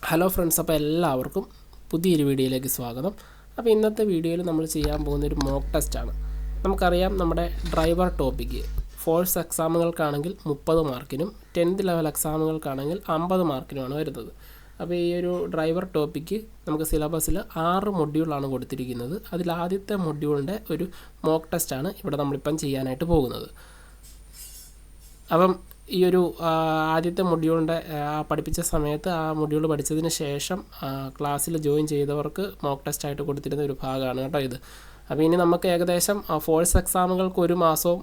Hello friends, അപ്പോൾ എല്ലാവർക്കും പുതിയൊരു വീഡിയോയിലേക്ക് സ്വാഗതം. അപ്പോൾ ഇന്നത്തെ വീഡിയോയിൽ നമ്മൾ ചെയ്യാൻ പോകുന്നൊരു മോക്ക് ടെസ്റ്റാണ്. നമുക്കറിയാം, നമ്മുടെ ഡ്രൈവർ ടോപ്പിക്ക് ഫോഴ്സ് എക്സാമുകൾക്കാണെങ്കിൽ 30 മാർക്കിനും 10th ലെവൽ എക്സാമുകൾക്കാണെങ്കിൽ 50 മാർക്കിനുമാണ് വരുന്നത്. അപ്പോൾ ഈ ഒരു ഡ്രൈവർ ടോപ്പിക്ക് നമുക്ക് സിലബസിൽ 6 മൊഡ്യൂളാണ് കൊടുത്തിരിക്കുന്നത്. അതിൽ ആദ്യത്തെ മൊഡ്യൂളിൻ്റെ ഒരു മോക്ക് ടെസ്റ്റാണ് ഇവിടെ നമ്മളിപ്പം ചെയ്യാനായിട്ട് പോകുന്നത്. അപ്പം ഈ ഒരു ആദ്യത്തെ മൊഡ്യൂളിൻ്റെ പഠിപ്പിച്ച സമയത്ത് ആ മൊഡ്യൂൾ പഠിച്ചതിന് ശേഷം ക്ലാസ്സിൽ ജോയിൻ ചെയ്തവർക്ക് മോക്ക് ടെസ്റ്റായിട്ട് കൊടുത്തിരുന്ന ഒരു ഭാഗമാണ് കേട്ടോ ഇത്. അപ്പോൾ ഇനി നമുക്ക് ഏകദേശം ഫോഴ്സ് എക്സാമുകൾക്ക് 1 മാസവും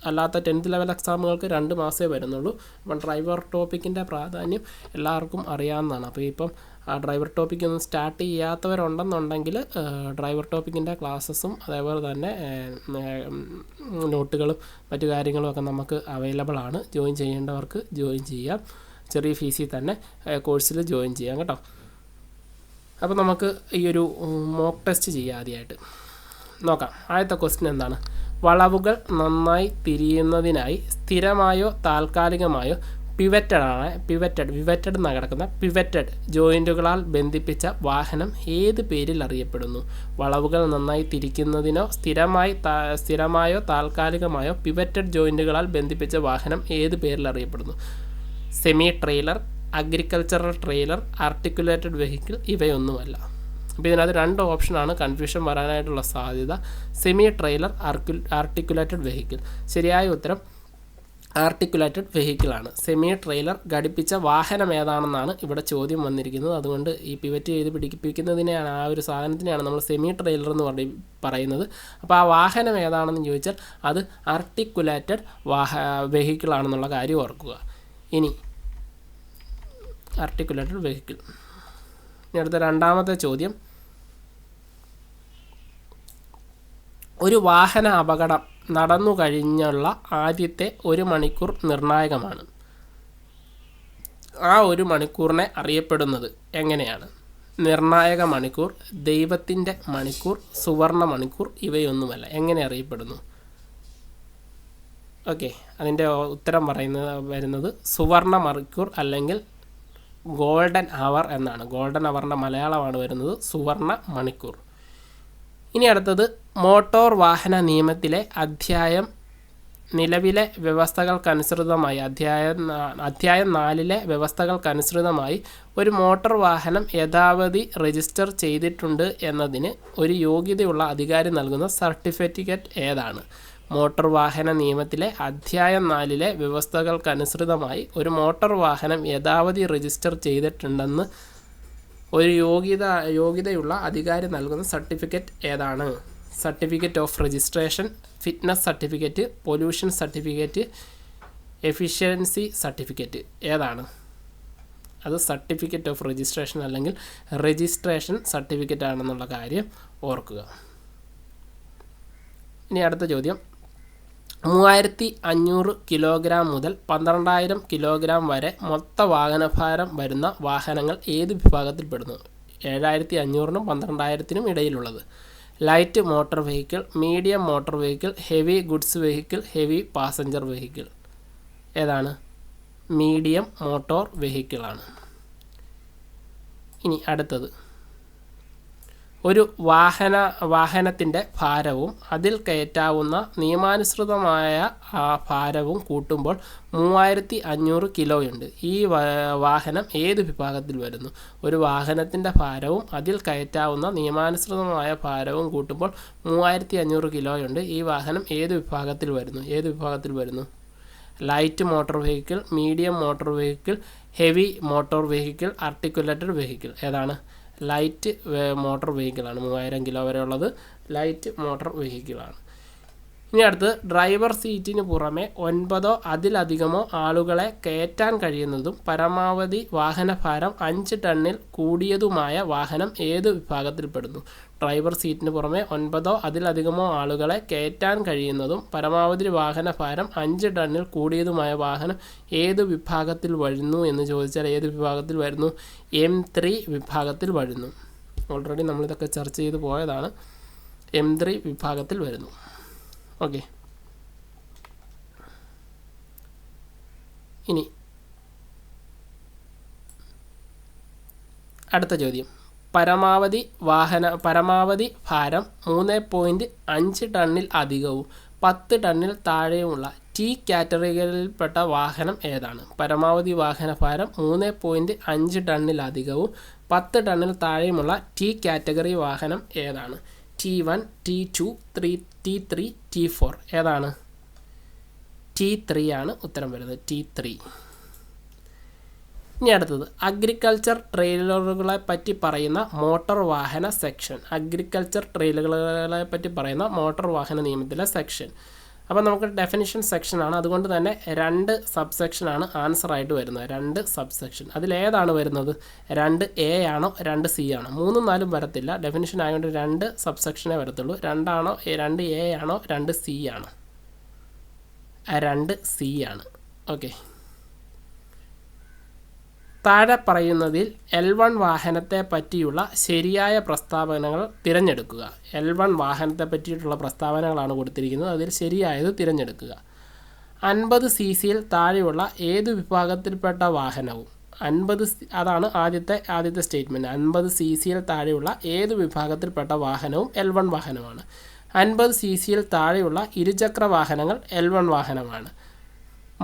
അല്ലാത്ത 10th ലെവൽ എക്സാമുകൾക്ക് 2 മാസമേ വരുന്നുള്ളൂ. അപ്പം ഡ്രൈവർ ടോപ്പിക്കിൻ്റെ പ്രാധാന്യം എല്ലാവർക്കും അറിയാവുന്നതാണ്. അപ്പോൾ ഇപ്പം ഡ്രൈവർ ടോപ്പിക്ക് ഒന്നും സ്റ്റാർട്ട് ചെയ്യാത്തവരുണ്ടെന്നുണ്ടെങ്കിൽ ഡ്രൈവർ ടോപ്പിക്കിൻ്റെ ക്ലാസ്സസും അതേപോലെ തന്നെ നോട്ടുകളും മറ്റു കാര്യങ്ങളുമൊക്കെ നമുക്ക് അവൈലബിൾ ആണ്. ജോയിൻ ചെയ്യേണ്ടവർക്ക് ജോയിൻ ചെയ്യാം. ചെറിയ ഫീസിൽ തന്നെ കോഴ്സിൽ ജോയിൻ ചെയ്യാം കേട്ടോ. അപ്പോൾ നമുക്ക് ഈ ഒരു മോക്ക് ടെസ്റ്റ് ചെയ്യാം. ആദ്യമായിട്ട് നോക്കാം. ആദ്യത്തെ ക്വസ്റ്റ്യൻ എന്താണ്? വളവുകൾ നന്നായി തിരിയുന്നതിനായി സ്ഥിരമായോ താൽക്കാലികമായോ പിവറ്റഡ് എന്നാണ് കിടക്കുന്ന പിവറ്റഡ് ജോയിൻറ്റുകളാൽ ബന്ധിപ്പിച്ച വാഹനം ഏത് പേരിൽ അറിയപ്പെടുന്നു? വളവുകൾ നന്നായി തിരിക്കുന്നതിനോ സ്ഥിരമായോ താൽക്കാലികമായോ പിവറ്റഡ് ജോയിൻറ്റുകളാൽ ബന്ധിപ്പിച്ച വാഹനം ഏത് പേരിൽ അറിയപ്പെടുന്നു? Semi trailer, agricultural trailer, articulated vehicle, ഇവയൊന്നുമല്ല. അപ്പോൾ ഇതിനകത്ത് 2 ഓപ്ഷനാണ് കൺഫ്യൂഷൻ വരാനായിട്ടുള്ള സാധ്യത. Semi trailer, articulated vehicle. ശരിയായ ഉത്തരം ആർട്ടിക്കുലേറ്റഡ് വെഹിക്കിളാണ്. സെമി ട്രെയിലർ ഘടിപ്പിച്ച വാഹനം ഏതാണെന്നാണ് ഇവിടെ ചോദ്യം വന്നിരിക്കുന്നത്. അതുകൊണ്ട് ഈ പിവറ്റ് ചെയ്ത് പിടിപ്പിക്കുന്നതിനെയാണ്, ആ ഒരു സാധനത്തിനെയാണ് നമ്മൾ സെമി ട്രെയിലർ എന്ന് പറയുന്നത്. അപ്പോൾ ആ വാഹനം ഏതാണെന്ന് ചോദിച്ചാൽ അത് ആർട്ടിക്കുലേറ്റഡ് വെഹിക്കിളാണെന്നുള്ള കാര്യം ഓർക്കുക. ഇനി ആർട്ടിക്കുലേറ്റഡ് വെഹിക്കിൾ. ഇനി അടുത്ത രണ്ടാമത്തെ ചോദ്യം, ഒരു വാഹന അപകടം നടന്നു കഴിഞ്ഞുള്ള ആദ്യത്തെ 1 മണിക്കൂർ നിർണായകമാണ്. ആ 1 മണിക്കൂറിനെ അറിയപ്പെടുന്നത് എങ്ങനെയാണ്? നിർണായക മണിക്കൂർ, ദൈവത്തിൻ്റെ മണിക്കൂർ, സുവർണ മണിക്കൂർ, ഇവയൊന്നുമല്ല. എങ്ങനെ അറിയപ്പെടുന്നു? ഓക്കെ, അതിൻ്റെ ഉത്തരം വരുന്നത് സുവർണ മണിക്കൂർ അല്ലെങ്കിൽ ഗോൾഡൻ അവർ എന്നാണ്. ഗോൾഡൻ അവറിൻ്റെ മലയാളമാണ് വരുന്നത് സുവർണ മണിക്കൂർ. ഇനി അടുത്തത്, മോട്ടോർ വാഹന നിയമത്തിലെ അധ്യായം നിലവിലെ വ്യവസ്ഥകൾക്കനുസൃതമായി അധ്യായം 4 വ്യവസ്ഥകൾക്കനുസൃതമായി ഒരു മോട്ടോർ വാഹനം യഥാവധി രജിസ്റ്റർ ചെയ്തിട്ടുണ്ട് എന്നതിന് ഒരു യോഗ്യതയുള്ള അധികാരി നൽകുന്ന സർട്ടിഫിക്കറ്റ് ഏതാണ്? മോട്ടോർ വാഹന നിയമത്തിലെ അധ്യായം 4 വ്യവസ്ഥകൾക്കനുസൃതമായി ഒരു മോട്ടോർ വാഹനം യഥാവധി രജിസ്റ്റർ ചെയ്തിട്ടുണ്ടെന്ന് ഒരു യോഗ്യതയുള്ള അധികാരി നൽകുന്ന സർട്ടിഫിക്കറ്റ് ഏതാണ്? Certificate of registration, fitness certificate, pollution certificate, efficiency certificate, ഏതാണ്? അത് സർട്ടിഫിക്കറ്റ് ഓഫ് രജിസ്ട്രേഷൻ അല്ലെങ്കിൽ രജിസ്ട്രേഷൻ സർട്ടിഫിക്കറ്റ് ആണെന്നുള്ള കാര്യം ഓർക്കുക. ഇനി അടുത്ത ചോദ്യം, 3500 കിലോഗ്രാം മുതൽ 12,000 കിലോഗ്രാം വരെ മൊത്ത വാഹനഭാരം വരുന്ന വാഹനങ്ങൾ ഏത് വിഭാഗത്തിൽപ്പെടുന്നു? 7,500നും 12,000നും ഇടയിലുള്ളത്. Light motor vehicle, medium motor vehicle, heavy goods vehicle, heavy passenger vehicle, ഏതാണ്? മീഡിയം മോട്ടോർ വെഹിക്കിളാണ്. ഇനി അടുത്തത്, ഒരു വാഹനത്തിൻ്റെ ഭാരവും അതിൽ കയറ്റാവുന്ന നിയമാനുസൃതമായ ഭാരവും കൂട്ടുമ്പോൾ 3500 കിലോയുണ്ട്. ഈ വാഹനം ഏത് വിഭാഗത്തിൽ വരുന്നു? ഒരു വാഹനത്തിൻ്റെ ഭാരവും അതിൽ കയറ്റാവുന്ന നിയമാനുസൃതമായ ഭാരവും കൂട്ടുമ്പോൾ 3500 കിലോയുണ്ട്. ഈ വാഹനം ഏത് വിഭാഗത്തിൽ വരുന്നു? Light motor vehicle, medium motor vehicle, heavy motor vehicle, articulated vehicle, ഏതാണ്? ലൈറ്റ് മോട്ടോർ വെഹിക്കിളാണ്. 3000 കിലോ വരെ ഉള്ളത് ലൈറ്റ് മോട്ടോർ വെഹിക്കിളാണ്. ഇനി അടുത്ത്, ഡ്രൈവർ സീറ്റിന് പുറമെ 9 അതിലധികമോ ആളുകളെ കയറ്റാൻ കഴിയുന്നതും പരമാവധി വാഹനഭാരം 5 ടണ്ണിൽ കൂടിയതുമായ വാഹനം ഏത് വിഭാഗത്തിൽപ്പെടുന്നു? ഡ്രൈവർ സീറ്റിന് പുറമെ 9 അതിലധികമോ ആളുകളെ കയറ്റാൻ കഴിയുന്നതും പരമാവധി വാഹനഭാരം 5 ടണ്ണിൽ കൂടിയതുമായ വാഹനം ഏത് വിഭാഗത്തിൽ വരുന്നു എന്ന് ചോദിച്ചാൽ ഏത് വിഭാഗത്തിൽ വരുന്നു? M3 വിഭാഗത്തിൽ വരുന്നു. ഓൾറെഡി നമ്മളിതൊക്കെ ചർച്ച ചെയ്ത് പോയതാണ്. M3 വിഭാഗത്തിൽ വരുന്നു. ഓക്കെ, ഇനി അടുത്ത ചോദ്യം. പരമാവധി ഭാരം 3.5 ടണ്ണിൽ അധികവും 10 ടണ്ണിൽ താഴെയുമുള്ള ടി കാറ്റഗറിയിൽപ്പെട്ട വാഹനം ഏതാണ്? പരമാവധി വാഹനഭാരം 3.5 ടണ്ണിൽ അധികവും 10 ടണ്ണിൽ താഴെയുമുള്ള ടി കാറ്റഗറി വാഹനം ഏതാണ്? T1, T2, T3, T4 ഏതാണ്? T3 ആണ് ഉത്തരം വരുന്നത്. T3. ഇനി അടുത്തത് അഗ്രികൾച്ചർ ട്രെയിലറുകളെ പറ്റി പറയുന്ന മോട്ടോർ വാഹന സെക്ഷൻ. അഗ്രികൾച്ചർ ട്രെയിലറുകളെ പറ്റി പറയുന്ന മോട്ടോർ വാഹന നിയമത്തിലെ സെക്ഷൻ. അപ്പോൾ നമുക്ക് ഡെഫിനിഷൻ സെക്ഷനാണ്, അതുകൊണ്ട് തന്നെ 2 സബ് സെക്ഷനാണ് ആൻസർ ആയിട്ട് വരുന്നത്. 2 സബ് സെക്ഷൻ. അതിലേതാണ് വരുന്നത്? 2A ആണോ 2C ആണോ? 3ഉം 4ഉം വരത്തില്ല. ഡെഫിനിഷൻ ആയതുകൊണ്ട് 2 സബ് സെക്ഷനേ വരത്തുള്ളൂ. 2A ആണോ 2C ആണോ? 2C ആണ്. ഓക്കെ. താഴെ പറയുന്നതിൽ L1 വാഹനത്തെ പറ്റിയുള്ള ശരിയായ പ്രസ്താവനകൾ തിരഞ്ഞെടുക്കുക. L1 വാഹനത്തെ പറ്റിയിട്ടുള്ള പ്രസ്താവനകളാണ് കൊടുത്തിരിക്കുന്നത്. അതിൽ ശരിയായത് തിരഞ്ഞെടുക്കുക. 50 cc താഴെയുള്ള ഏത് വിഭാഗത്തിൽപ്പെട്ട വാഹനവും, അതാണ് ആദ്യത്തെ സ്റ്റേറ്റ്മെൻറ്റ്. 50 cc താഴെയുള്ള ഏത് വിഭാഗത്തിൽപ്പെട്ട വാഹനവും L1 വാഹനമാണ്. 50 cc താഴെയുള്ള ഇരുചക്ര വാഹനങ്ങൾ L1 വാഹനമാണ്.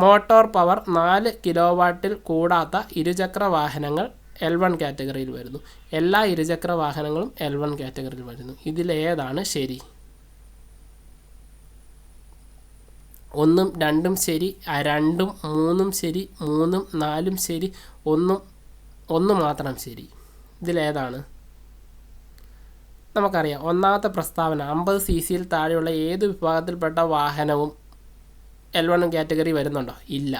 മോട്ടോർ പവർ 4 കിലോവാട്ടിൽ കൂടാത്ത ഇരുചക്ര വാഹനങ്ങൾ L1 കാറ്റഗറിയിൽ വരുന്നു. എല്ലാ ഇരുചക്ര വാഹനങ്ങളും L1 കാറ്റഗറിയിൽ വരുന്നു. ഇതിലേതാണ് ശരി? 1ഉം 2ഉം ശരി, 2ഉം 3ഉം ശരി, 3ഉം 4ഉം ശരി, 1 മാത്രം ശരി. ഇതിലേതാണ്? നമുക്കറിയാം, ഒന്നാമത്തെ പ്രസ്താവന 50 cc താഴെയുള്ള ഏത് വിഭാഗത്തിൽപ്പെട്ട വാഹനവും L1 കാറ്റഗറി വരുന്നുണ്ടോ? ഇല്ല.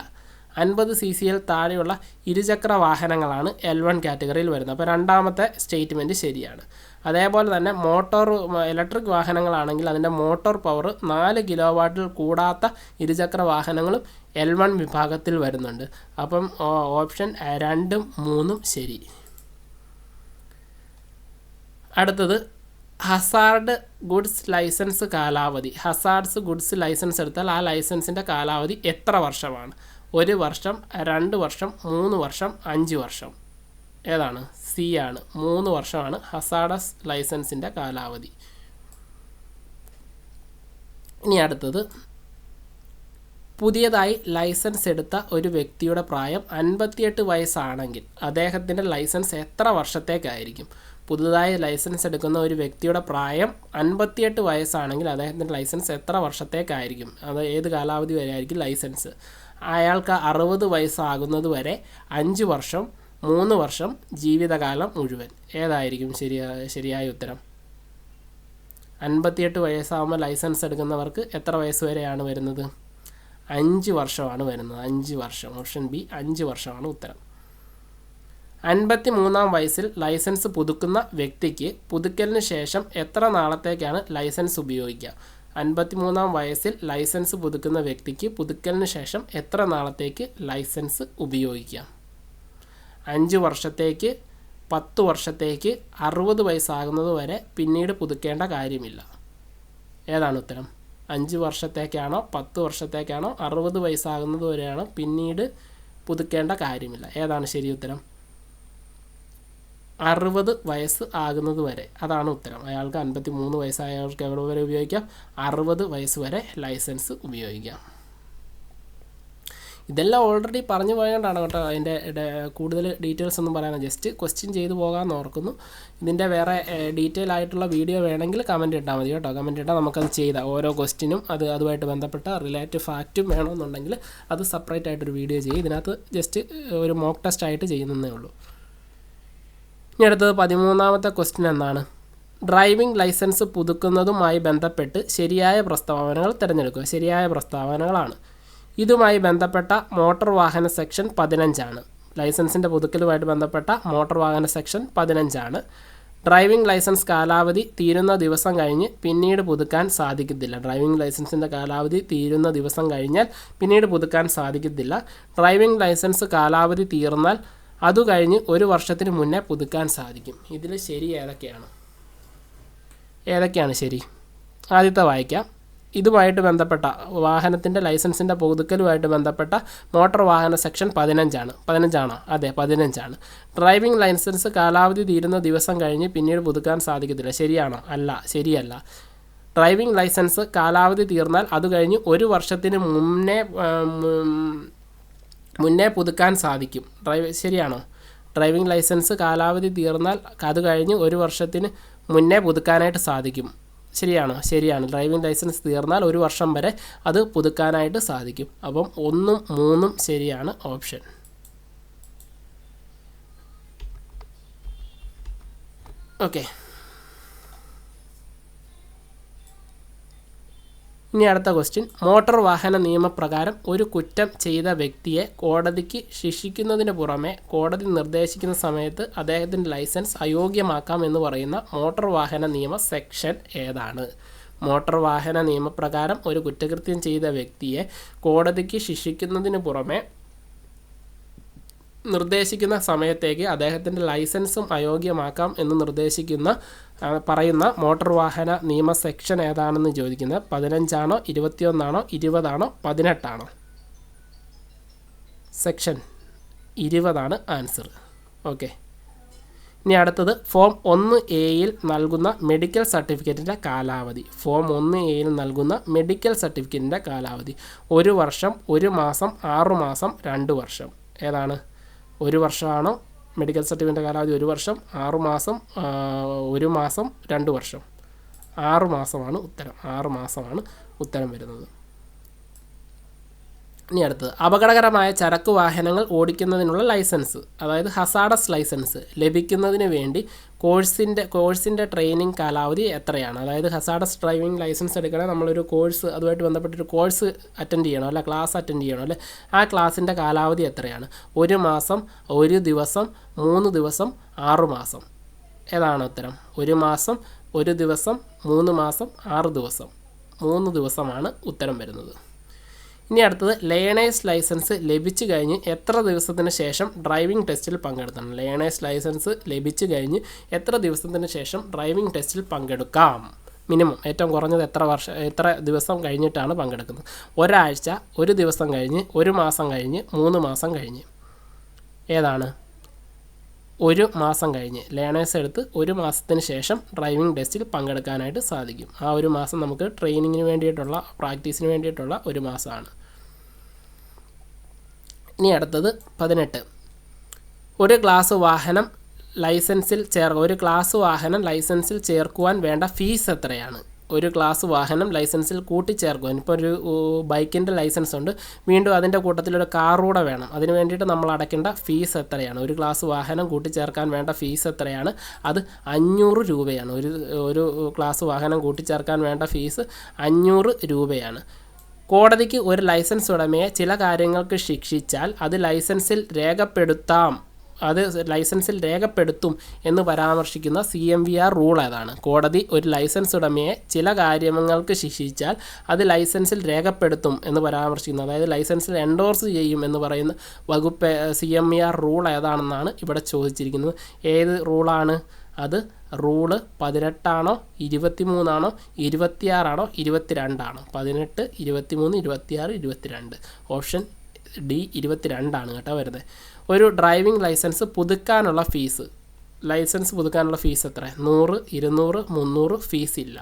50 cc താഴെയുള്ള ഇരുചക്ര വാഹനങ്ങളാണ് L1 കാറ്റഗറിയിൽ വരുന്നത്. അപ്പോൾ രണ്ടാമത്തെ സ്റ്റേറ്റ്മെൻറ്റ് ശരിയാണ്. അതേപോലെ തന്നെ ഇലക്ട്രിക് വാഹനങ്ങളാണെങ്കിൽ അതിൻ്റെ മോട്ടോർ പവർ 4 കിലോവാട്ടിൽ കൂടാത്ത ഇരുചക്ര വാഹനങ്ങളും L1 വിഭാഗത്തിൽ വരുന്നുണ്ട്. അപ്പം ഓപ്ഷൻ 2ഉം 3ഉം ശരി. അടുത്തത് ഹസാർഡ് ഗുഡ്സ് ലൈസൻസ് കാലാവധി. ഹസാർഡ്സ് ഗുഡ്സ് ലൈസൻസ് എടുത്താൽ ആ ലൈസൻസിൻ്റെ കാലാവധി എത്ര വർഷമാണ്? 1 വർഷം, 2 വർഷം, 3 വർഷം, 5 വർഷം? ഏതാണ്? C ആണ്. 3 വർഷമാണ് ഹസാർഡസ് ലൈസൻസിൻ്റെ കാലാവധി. ഇനി അടുത്തത്, പുതിയതായി ലൈസൻസ് എടുത്ത ഒരു വ്യക്തിയുടെ പ്രായം 58 വയസ്സാണെങ്കിൽ അദ്ദേഹത്തിൻ്റെ ലൈസൻസ് എത്ര വർഷത്തേക്കായിരിക്കും? പുതുതായി ലൈസൻസ് എടുക്കുന്ന ഒരു വ്യക്തിയുടെ പ്രായം 58 വയസ്സാണെങ്കിൽ അദ്ദേഹത്തിൻ്റെ ലൈസൻസ് എത്ര വർഷത്തേക്കായിരിക്കും? അത് ഏത് കാലാവധി വരെ ആയിരിക്കും ലൈസൻസ്? അയാൾക്ക് 60 വയസ്സാകുന്നത് വരെ 5 വർഷം, 3 വർഷം, ജീവിതകാലം മുഴുവൻ? ഏതായിരിക്കും ശരിയായ ഉത്തരം? 58 വയസ്സാകുമ്പോൾ ലൈസൻസ് എടുക്കുന്നവർക്ക് എത്ര വയസ്സ് വരെയാണ് വരുന്നത്? 5 വർഷമാണ് വരുന്നത്. 5 വർഷം. ഓപ്ഷൻ ബി 5 വർഷമാണ് ഉത്തരം. 53-ാം വയസ്സിൽ ലൈസൻസ് പുതുക്കുന്ന വ്യക്തിക്ക് പുതുക്കലിന് ശേഷം എത്ര നാളത്തേക്കാണ് ലൈസൻസ് ഉപയോഗിക്കുക? 53-ാം വയസ്സിൽ ലൈസൻസ് പുതുക്കുന്ന വ്യക്തിക്ക് പുതുക്കലിന് ശേഷം എത്ര നാളത്തേക്ക് ലൈസൻസ് ഉപയോഗിക്കാം? 5 വർഷത്തേക്ക്, 10 വർഷത്തേക്ക്, 60 വയസ്സാകുന്നത് വരെ പിന്നീട് പുതുക്കേണ്ട കാര്യമില്ല? ഏതാണ് ഉത്തരം? 5 വർഷത്തേക്കാണോ 10 വർഷത്തേക്കാണോ 60 വയസ്സാകുന്നത് വരെയാണോ പിന്നീട് പുതുക്കേണ്ട കാര്യമില്ല? ഏതാണ് ശരി ഉത്തരം? 60 വയസ്സ് ആകുന്നത് വരെ. അതാണ് ഉത്തരം. അയാൾക്ക് 53 വയസ്സായവർക്ക് എവിടെ വരെ ഉപയോഗിക്കാം? 60 വയസ്സ് വരെ ലൈസൻസ് ഉപയോഗിക്കാം. ഇതെല്ലാം ഓൾറെഡി പറഞ്ഞു പോയതുകൊണ്ടാണ് കേട്ടോ അതിൻ്റെ കൂടുതൽ ഡീറ്റെയിൽസ് ഒന്നും പറയാൻ. ജസ്റ്റ് ക്വസ്റ്റ്യൻ ചെയ്തു പോകാമെന്ന് ഓർക്കുന്നു. ഇതിൻ്റെ വേറെ ഡീറ്റെയിൽ ആയിട്ടുള്ള വീഡിയോ വേണമെങ്കിൽ കമൻറ്റ് ഇട്ടാൽ മതി കേട്ടോ. കമൻറ്റ് ഇട്ടാൽ നമുക്കത് ചെയ്താൽ ഓരോ ക്വസ്റ്റ്യനും അതുമായിട്ട് ബന്ധപ്പെട്ട റിലേറ്റീവ് ഫാക്റ്റും വേണമെന്നുണ്ടെങ്കിൽ അത് സെപ്പറേറ്റ് ആയിട്ടൊരു വീഡിയോ ചെയ്യും. ഇതിനകത്ത് ജസ്റ്റ് ഒരു മോക്ക് ടെസ്റ്റ് ആയിട്ട് ചെയ്യുന്നതേ ഉള്ളൂ. ഇനി അടുത്തത് 13-ാമത്തെ ക്വസ്റ്റ്യൻ എന്താണ്? ഡ്രൈവിംഗ് ലൈസൻസ് പുതുക്കുന്നതുമായി ബന്ധപ്പെട്ട് ശരിയായ പ്രസ്താവനകൾ തിരഞ്ഞെടുക്കുക. ശരിയായ പ്രസ്താവനകളാണ്. ഇതുമായി ബന്ധപ്പെട്ട മോട്ടോർ വാഹന സെക്ഷൻ 15 ലൈസൻസിൻ്റെ പുതുക്കലുമായിട്ട് ബന്ധപ്പെട്ട മോട്ടോർ വാഹന സെക്ഷൻ 15 ഡ്രൈവിംഗ് ലൈസൻസ് കാലാവധി തീരുന്ന ദിവസം കഴിഞ്ഞ് പിന്നീട് പുതുക്കാൻ സാധിക്കത്തില്ല. ഡ്രൈവിംഗ് ലൈസൻസിൻ്റെ കാലാവധി തീരുന്ന ദിവസം കഴിഞ്ഞാൽ പിന്നീട് പുതുക്കാൻ സാധിക്കത്തില്ല. ഡ്രൈവിംഗ് ലൈസൻസ് കാലാവധി തീർന്നാൽ അത് കഴിഞ്ഞ് 1 വർഷത്തിന് മുന്നേ പുതുക്കാൻ സാധിക്കും. ഇതിൽ ശരി ഏതൊക്കെയാണ് ശരി? ആദ്യത്തെ വായിക്കാം. ഇതുമായിട്ട് ബന്ധപ്പെട്ട വാഹനത്തിൻ്റെ ലൈസൻസിൻ്റെ പുതുക്കലുമായിട്ട് ബന്ധപ്പെട്ട മോട്ടോർ വാഹന സെക്ഷൻ 15ആണോ? അതെ, 15ആണ്. ഡ്രൈവിംഗ് ലൈസൻസ് കാലാവധി തീരുന്ന ദിവസം കഴിഞ്ഞ് പിന്നീട് പുതുക്കാൻ സാധിക്കത്തില്ല. ശരിയാണോ? അല്ല, ശരിയല്ല. ഡ്രൈവിംഗ് ലൈസൻസ് കാലാവധി തീർന്നാൽ അത് കഴിഞ്ഞ് 1 വർഷത്തിന് മുന്നേ പുതുക്കാൻ സാധിക്കും. ശരിയാണോ? ഡ്രൈവിംഗ് ലൈസൻസ് കാലാവധി തീർന്നാൽ അത് കഴിഞ്ഞ് 1 വർഷത്തിന് മുന്നേ പുതുക്കാനായിട്ട് സാധിക്കും. ശരിയാണോ? ശരിയാണ്. ഡ്രൈവിംഗ് ലൈസൻസ് തീർന്നാൽ 1 വർഷം വരെ അത് പുതുക്കാനായിട്ട് സാധിക്കും. അപ്പം 1ഉം 3ഉം ശരിയാണ് ഓപ്ഷൻ. ഓക്കെ, ഇനി അടുത്ത ക്വസ്റ്റ്യൻ. മോട്ടോർ വാഹന നിയമപ്രകാരം ഒരു കുറ്റം ചെയ്ത വ്യക്തിയെ കോടതിക്ക് ശിക്ഷിക്കുന്നതിന് പുറമെ കോടതി നിർദ്ദേശിക്കുന്ന സമയത്ത് അദ്ദേഹത്തിൻ്റെ ലൈസൻസ് അയോഗ്യമാക്കാം എന്ന് പറയുന്ന മോട്ടോർ വാഹന നിയമ സെക്ഷൻ ഏതാണ്? മോട്ടോർ വാഹന നിയമപ്രകാരം ഒരു കുറ്റകൃത്യം ചെയ്ത വ്യക്തിയെ കോടതിക്ക് ശിക്ഷിക്കുന്നതിന് പുറമെ നിർദ്ദേശിക്കുന്ന സമയത്തേക്ക് അദ്ദേഹത്തിൻ്റെ ലൈസൻസും അയോഗ്യമാക്കാം എന്ന് പറയുന്ന മോട്ടോർ വാഹന നിയമ സെക്ഷൻ ഏതാണെന്ന് ചോദിക്കുന്നത് 15ആണോ 21ആണോ 20ആണോ 18ആണോ? സെക്ഷൻ 20ആണ് ആൻസർ. ഓക്കെ, ഇനി അടുത്തത് ഫോം 1A നൽകുന്ന മെഡിക്കൽ സർട്ടിഫിക്കറ്റിൻ്റെ കാലാവധി. ഫോം 1A നൽകുന്ന മെഡിക്കൽ സർട്ടിഫിക്കറ്റിൻ്റെ കാലാവധി 1 വർഷം, 1 മാസം, 6 മാസം, 2 വർഷം. ഏതാണ്? 1 വർഷമാണോ മെഡിക്കൽ സർട്ടിഫിക്കറ്റിൻ്റെ കാലാവധി? 1 വർഷം, 6 മാസം, 1 മാസം, 2 വർഷം. 6 മാസമാണ് ഉത്തരം. 6 മാസമാണ് ഉത്തരം വരുന്നത്. ഇനി അടുത്തത്, അപകടകരമായ ചരക്ക് വാഹനങ്ങൾ ഓടിക്കുന്നതിനുള്ള ലൈസൻസ്, അതായത് ഹസാഡസ് ലൈസൻസ് ലഭിക്കുന്നതിന് വേണ്ടി കോഴ്സിൻ്റെ ട്രെയിനിങ് കാലാവധി എത്രയാണ്? അതായത് ഹസാഡസ് ഡ്രൈവിംഗ് ലൈസൻസ് എടുക്കണേ നമ്മളൊരു കോഴ്സ്, അതുമായിട്ട് ബന്ധപ്പെട്ടൊരു കോഴ്സ് അറ്റൻഡ് ചെയ്യണം അല്ലെ, ക്ലാസ് അറ്റൻഡ് ചെയ്യണം അല്ലെ. ആ ക്ലാസ്സിൻ്റെ കാലാവധി എത്രയാണ്? 1 മാസം, 1 ദിവസം, 3 ദിവസം, 6 മാസം. ഏതാണ് ഉത്തരം? 1 മാസം, 1 ദിവസം, 3 മാസം, 6 ദിവസം. 3 ദിവസമാണ് ഉത്തരം വരുന്നത്. ഇനി അടുത്തത്, ലേണേഴ്സ് ലൈസൻസ് ലഭിച്ചു കഴിഞ്ഞ് എത്ര ദിവസത്തിന് ശേഷം ഡ്രൈവിംഗ് ടെസ്റ്റിൽ പങ്കെടുക്കണം? ലേണേഴ്സ് ലൈസൻസ് ലഭിച്ചു കഴിഞ്ഞ് എത്ര ദിവസത്തിന് ശേഷം ഡ്രൈവിംഗ് ടെസ്റ്റിൽ പങ്കെടുക്കാം? മിനിമം ഏറ്റവും കുറഞ്ഞത് എത്ര ദിവസം കഴിഞ്ഞിട്ടാണ് പങ്കെടുക്കുന്നത്? 1 ആഴ്ച, 1 ദിവസം കഴിഞ്ഞ്, 1 മാസം കഴിഞ്ഞ്, 3 മാസം കഴിഞ്ഞ്. ഏതാണ്? 1 മാസം കഴിഞ്ഞ്. ലേണേഴ്സ് എടുത്ത് 1 മാസത്തിന് ശേഷം ഡ്രൈവിംഗ് ടെസ്റ്റിൽ പങ്കെടുക്കാനായിട്ട് സാധിക്കും. ആ 1 മാസം നമുക്ക് ട്രെയിനിങ്ങിന് വേണ്ടിയിട്ടുള്ള, പ്രാക്ടീസിന് വേണ്ടിയിട്ടുള്ള 1 മാസമാണ്. ഇനി അടുത്തത് 18. ഒരു ക്ലാസ് വാഹനം ലൈസൻസിൽ ചേർക്കുവാൻ വേണ്ട ഫീസ് എത്രയാണ്? ഒരു ക്ലാസ് വാഹനം ലൈസൻസിൽ കൂട്ടിച്ചേർക്കുവാൻ, ഇപ്പോൾ ഒരു ബൈക്കിൻ്റെ ലൈസൻസ് ഉണ്ട്, വീണ്ടും അതിൻ്റെ കൂട്ടത്തിലൊരു കാർ കൂടെ വേണം, അതിന് വേണ്ടിയിട്ട് നമ്മൾ അടയ്ക്കേണ്ട ഫീസ് എത്രയാണ്? ഒരു ക്ലാസ് വാഹനം കൂട്ടിച്ചേർക്കാൻ വേണ്ട ഫീസ് എത്രയാണ്? അത് 500 രൂപയാണ്. ഒരു ക്ലാസ് വാഹനം കൂട്ടിച്ചേർക്കാൻ വേണ്ട ഫീസ് 500 രൂപയാണ്. കോടതിക്ക് ഒരു ലൈസൻസ് ഉടമയെ ചില കാര്യങ്ങൾക്ക് ശിക്ഷിച്ചാൽ അത് ലൈസൻസിൽ രേഖപ്പെടുത്തും എന്ന് പരാമർശിക്കുന്ന CMVR റൂൾ ഏതാണ്? കോടതി ഒരു ലൈസൻസ് ഉടമയെ ചില കാര്യങ്ങൾക്ക് ശിക്ഷിച്ചാൽ അത് ലൈസൻസിൽ രേഖപ്പെടുത്തും എന്ന് പരാമർശിക്കുന്നു, അതായത് ലൈസൻസിൽ എൻഡോഴ്സ് ചെയ്യും എന്ന് പറയുന്ന വകുപ്പ് CMVR റൂൾ ഏതാണെന്നാണ് ഇവിടെ ചോദിച്ചിരിക്കുന്നത്. ഏത് റൂളാണ് അത്? റൂള് 18ആണോ 23ആണോ 26ആണോ 22ആണോ? 18, 23, 26, 22. ഓപ്ഷൻ ഡി 22ആണ് കേട്ടോ വരുന്നത്. ഒരു ഡ്രൈവിംഗ് ലൈസൻസ് പുതുക്കാനുള്ള ഫീസ് എത്ര? 100, 200, 300 ഫീസില്ല.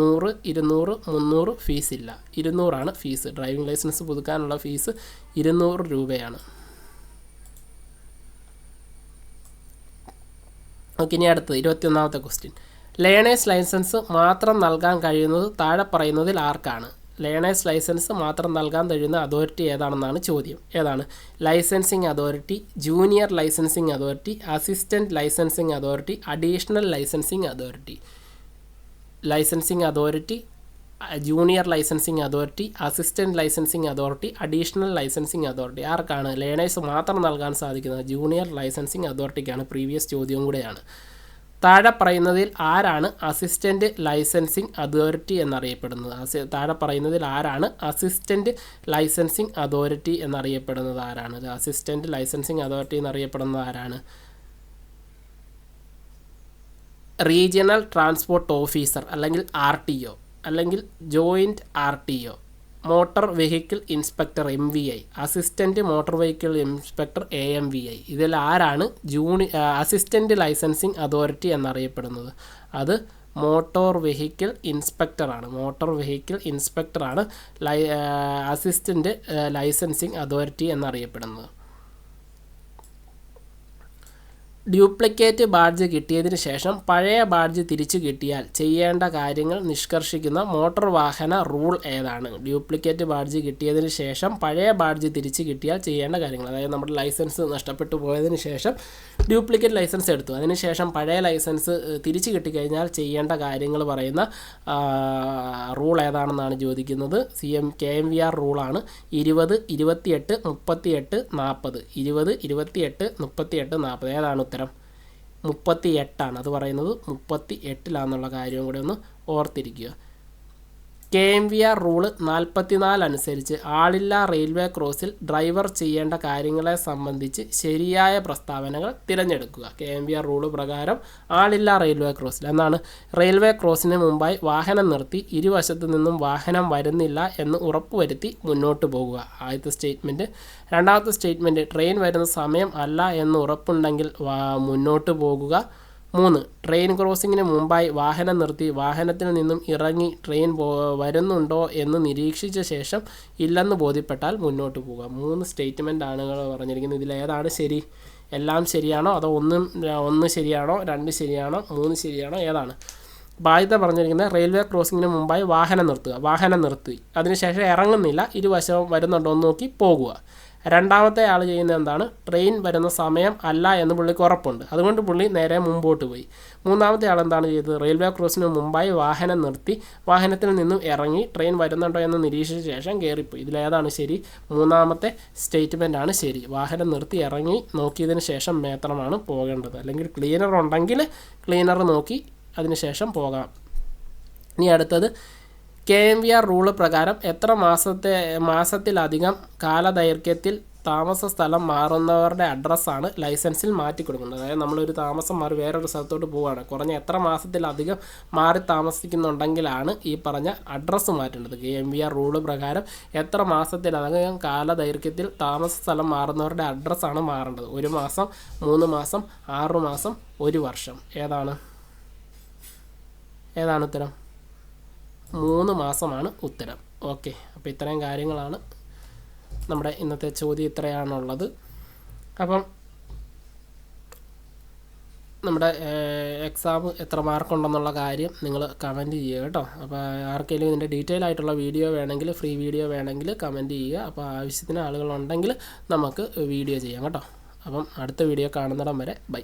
100, 200, 300 ഫീസില്ല. 200ആണ് ഫീസ്. ഡ്രൈവിംഗ് ലൈസൻസ് പുതുക്കാനുള്ള ഫീസ് 200 രൂപയാണ്. ഓക്കെ, ഇനി അടുത്തത് 21ാമത്തെ ക്വസ്റ്റ്യൻ. ലേണേഴ്സ് ലൈസൻസ് മാത്രം നൽകാൻ കഴിയുന്നത് താഴെ പറയുന്നതിൽ ആർക്കാണ്? ലേണേഴ്സ് ലൈസൻസ് മാത്രം നൽകാൻ കഴിയുന്ന അതോറിറ്റി ഏതാണെന്നാണ് ചോദ്യം. ഏതാണ്? Licensing authority, junior licensing authority, assistant licensing authority, additional licensing authority. Licensing authority, junior licensing authority, assistant licensing authority, additional licensing authority. ആർക്കാണ് ലേണേഴ്സ് മാത്രം നൽകാൻ സാധിക്കുന്നത്? Junior licensing അതോറിറ്റിക്കാണ്. പ്രീവിയസ് ചോദ്യവും കൂടെയാണ്. താഴെ പറയുന്നതിൽ ആരാണ് അസിസ്റ്റൻറ്റ് ലൈസൻസിങ് അതോറിറ്റി എന്നറിയപ്പെടുന്നത്? താഴെ പറയുന്നതിൽ ആരാണ് അസിസ്റ്റൻറ്റ് ലൈസൻസിങ് അതോറിറ്റി എന്നറിയപ്പെടുന്നത്? ആരാണ് അസിസ്റ്റൻറ്റ് ലൈസൻസിങ് അതോറിറ്റി എന്നറിയപ്പെടുന്നത്? ആരാണ്? റീജിയണൽ ട്രാൻസ്പോർട്ട് ഓഫീസർ അല്ലെങ്കിൽ RTO അല്ലെങ്കിൽ joint RTO, motor vehicle inspector MVI, assistant motor vehicle inspector AMVI. ഇതിൽ ആരാണ് അസിസ്റ്റൻറ്റ് ലൈസൻസിങ് അതോറിറ്റി എന്നറിയപ്പെടുന്നത്? അത് മോട്ടോർ വെഹിക്കിൾ ഇൻസ്പെക്ടറാണ്. മോട്ടോർ വെഹിക്കിൾ ഇൻസ്പെക്ടറാണ് അസിസ്റ്റൻറ്റ് ലൈസൻസിങ് അതോറിറ്റി എന്നറിയപ്പെടുന്നത്. ഡ്യൂപ്ലിക്കേറ്റ് ബാഡ്ജ് കിട്ടിയതിന് ശേഷം പഴയ ബാഡ്ജ് തിരിച്ചു കിട്ടിയാൽ ചെയ്യേണ്ട കാര്യങ്ങൾ നിഷ്കർഷിക്കുന്ന മോട്ടോർ വാഹന റൂൾ ഏതാണ്? ഡ്യൂപ്ലിക്കേറ്റ് ബാഡ്ജ് കിട്ടിയതിന് ശേഷം പഴയ ബാഡ്ജ് തിരിച്ചു കിട്ടിയാൽ ചെയ്യേണ്ട കാര്യങ്ങൾ, അതായത് നമ്മുടെ ലൈസൻസ് നഷ്ടപ്പെട്ടു പോയതിന് ശേഷം ഡ്യൂപ്ലിക്കേറ്റ് ലൈസൻസ് എടുത്തു, അതിനുശേഷം പഴയ ലൈസൻസ് തിരിച്ചു കിട്ടിക്കഴിഞ്ഞാൽ ചെയ്യേണ്ട കാര്യങ്ങൾ പറയുന്ന റൂൾ ഏതാണെന്നാണ് ചോദിക്കുന്നത്. KMVR റൂളാണ് 20, 28, 38, 40. 20, 28, 38, 40. ഏതാണ് ഉത്തരം? 38ആണ്. അത് പറയുന്നത് 38-ലാണെന്നുള്ള കാര്യം കൂടെ ഒന്ന് ഓർത്തിരിക്കുക. KMVR റൂള് 44 അനുസരിച്ച് ആളില്ലാ റെയിൽവേ ക്രോസിൽ ഡ്രൈവർ ചെയ്യേണ്ട കാര്യങ്ങളെ സംബന്ധിച്ച് ശരിയായ പ്രസ്താവനകൾ തിരഞ്ഞെടുക്കുക. KMVR റൂള് പ്രകാരം ആളില്ലാ റെയിൽവേ ക്രോസിൽ എന്നാണ്? റെയിൽവേ ക്രോസിന് മുമ്പായി വാഹനം നിർത്തി ഇരുവശത്തു നിന്നും വാഹനം വരുന്നില്ല എന്ന് ഉറപ്പുവരുത്തി മുന്നോട്ട് പോകുക. ആദ്യത്തെ സ്റ്റേറ്റ്മെൻറ്റ്. രണ്ടാമത്തെ സ്റ്റേറ്റ്മെൻറ്റ്, ട്രെയിൻ വരുന്ന സമയം അല്ല എന്ന് ഉറപ്പുണ്ടെങ്കിൽ മുന്നോട്ട് പോകുക. 3, ട്രെയിൻ ക്രോസിങ്ങിന് മുമ്പായി വാഹനം നിർത്തി വാഹനത്തിൽ നിന്നും ഇറങ്ങി ട്രെയിൻ വരുന്നുണ്ടോ എന്ന് നിരീക്ഷിച്ച ശേഷം ഇല്ലെന്ന് ബോധ്യപ്പെട്ടാൽ മുന്നോട്ട് പോകുക. 3 സ്റ്റേറ്റ്മെൻറ്റാണ് പറഞ്ഞിരിക്കുന്നത്. ഇതിലേതാണ് ശരി? എല്ലാം ശരിയാണോ അതോ ഒന്ന് ശരിയാണോ, 2 ശരിയാണോ, 3 ശരിയാണോ, ഏതാണ്? ബാധ്യത പറഞ്ഞിരിക്കുന്നത് റെയിൽവേ ക്രോസിങ്ങിന് മുമ്പായി വാഹനം നിർത്തുക. വാഹനം നിർത്തി അതിനുശേഷം ഇറങ്ങുന്നില്ല, ഇരുവശവും വരുന്നുണ്ടോ എന്ന് നോക്കി പോകുക. രണ്ടാമത്തെ ആൾ ചെയ്യുന്നത് എന്താണ്? ട്രെയിൻ വരുന്ന സമയം അല്ല എന്ന് പുള്ളിക്ക് ഉറപ്പുണ്ട്, അതുകൊണ്ട് പുള്ളി നേരെ മുമ്പോട്ട് പോയി. മൂന്നാമത്തെ ആൾ എന്താണ് ചെയ്തത്? റെയിൽവേ ക്രോസിന് മുമ്പായി വാഹനം നിർത്തി വാഹനത്തിൽ നിന്നും ഇറങ്ങി ട്രെയിൻ വരുന്നുണ്ടോ എന്ന് നിരീക്ഷിച്ച ശേഷം കയറിപ്പോയി. ഇതിലേതാണ് ശരി? മൂന്നാമത്തെ സ്റ്റേറ്റ്മെൻറ്റാണ് ശരി. വാഹനം നിർത്തി ഇറങ്ങി നോക്കിയതിന് ശേഷം മാത്രമാണ് പോകേണ്ടത്. അല്ലെങ്കിൽ ക്ലീനർ ഉണ്ടെങ്കിൽ ക്ലീനർ നോക്കി അതിനുശേഷം പോകാം. ഇനി അടുത്തത്, KMVR റൂള് പ്രകാരം എത്ര മാസത്തിലധികം കാലദൈർഘ്യത്തിൽ താമസ സ്ഥലം മാറുന്നവരുടെ അഡ്രസ്സാണ് ലൈസൻസിൽ മാറ്റി കൊടുക്കുന്നത്? അതായത് നമ്മളൊരു താമസം മാറി വേറൊരു സ്ഥലത്തോട്ട് പോവുകയാണ്, കുറഞ്ഞ എത്ര മാസത്തിലധികം മാറി താമസിക്കുന്നുണ്ടെങ്കിലാണ് ഈ പറഞ്ഞ അഡ്രസ്സ് മാറ്റേണ്ടത്? KMVR റൂള് പ്രകാരം എത്ര മാസത്തിലധികം കാലദൈർഘ്യത്തിൽ താമസ സ്ഥലം മാറുന്നവരുടെ അഡ്രസ്സാണ് മാറേണ്ടത്? 1 മാസം, 3 മാസം, 6 മാസം, 1 വർഷം. ഏതാണ് ഉത്തരം? 3 മാസമാണ് ഉത്തരം. ഓക്കെ, അപ്പോൾ ഇത്രയും കാര്യങ്ങളാണ് നമ്മുടെ ഇന്നത്തെ ചോദ്യം. ഇത്രയാണുള്ളത്. അപ്പം നമ്മുടെ എക്സാം എത്ര മാർക്കുണ്ടെന്നുള്ള കാര്യം നിങ്ങൾ കമൻറ്റ് ചെയ്യുക കേട്ടോ. അപ്പോൾ ആർക്കെങ്കിലും ഇതിൻ്റെ ഡീറ്റെയിൽ ആയിട്ടുള്ള വീഡിയോ വേണമെങ്കിൽ, ഫ്രീ വീഡിയോ വേണമെങ്കിൽ കമൻറ്റ് ചെയ്യുക. അപ്പോൾ ആവശ്യത്തിന് ആളുകളുണ്ടെങ്കിൽ നമുക്ക് വീഡിയോ ചെയ്യാം കേട്ടോ. അപ്പം അടുത്ത വീഡിയോ കാണുന്നിടം വരെ ബൈ.